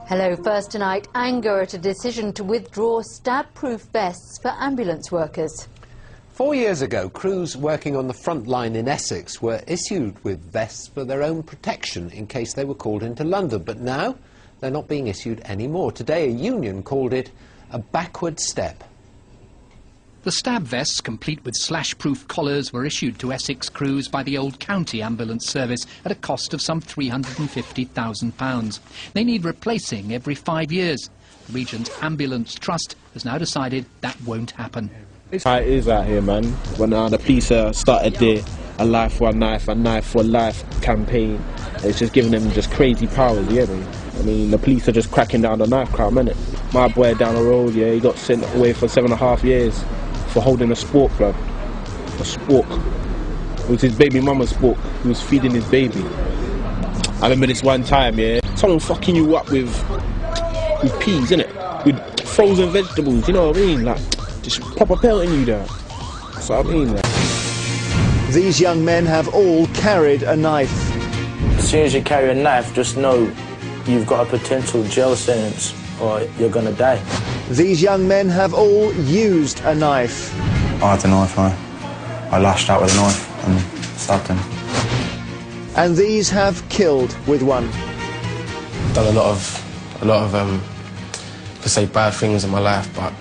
Hello, first tonight, anger at a decision to withdraw stab-proof vests for ambulance workers. 4 years ago, crews working on the front line in Essex were issued with vests for their own protection in case they were called into London. But now, they're not being issued anymore. Today, a union called it a backward step. The stab vests, complete with slash-proof collars, were issued to Essex crews by the Old County Ambulance Service at a cost of some £350,000. They need replacing every 5 years. The region's ambulance trust has now decided that won't happen. It's how it is out here, man. When the police started their A Life for a Knife, a Knife for Life campaign, it's just giving them just crazy powers, yeah, man. I mean, the police are just cracking down the knife crime, innit? My boy down the road, yeah, he got sent away for 7.5 years. For holding a spork, blood. A spork. It was his baby mama's spork. He was feeding his baby. I remember this one time, yeah, someone fucking you up with peas, innit? With frozen vegetables, you know what I mean? Like, just proper pelting you there. That's what I mean, like. These young men have all carried a knife. As soon as you carry a knife, just know you've got a potential jail sentence or you're gonna die. These young men have all used a knife. I had a knife, I lashed out with a knife and stabbed him. And these have killed with one. Done a lot of per se bad things in my life, but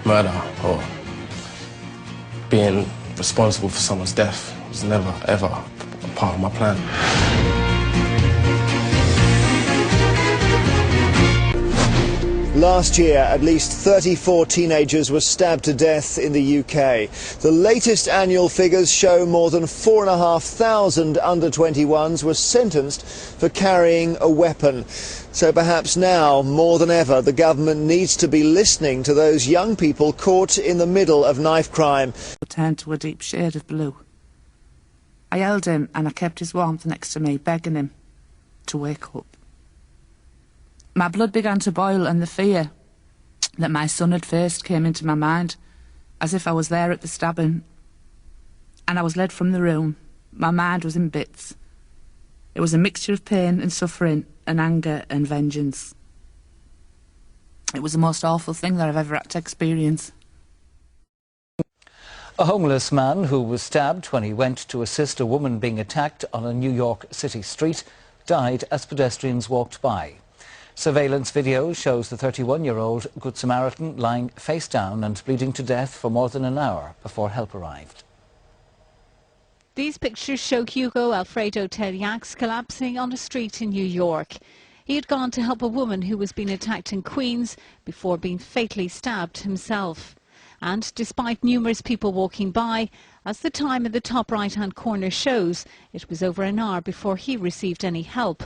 murder or being responsible for someone's death was never ever a part of my plan. Last year, at least 34 teenagers were stabbed to death in the UK. The latest annual figures show more than 4,500 under-21s were sentenced for carrying a weapon. So perhaps now, more than ever, the government needs to be listening to those young people caught in the middle of knife crime. Turned to a deep shade of blue. I held him and I kept his warmth next to me, begging him to wake up. My blood began to boil and the fear that my son had faced came into my mind, as if I was there at the stabbing. And I was led from the room. My mind was in bits. It was a mixture of pain and suffering and anger and vengeance. It was the most awful thing that I've ever had to experience. A homeless man who was stabbed when he went to assist a woman being attacked on a New York City street died as pedestrians walked by. Surveillance video shows the 31-year-old Good Samaritan lying face down and bleeding to death for more than an hour before help arrived. These pictures show Hugo Alfredo Teriax collapsing on a street in New York. He had gone to help a woman who was being attacked in Queens before being fatally stabbed himself. And despite numerous people walking by, as the time in the top right-hand corner shows, it was over an hour before he received any help.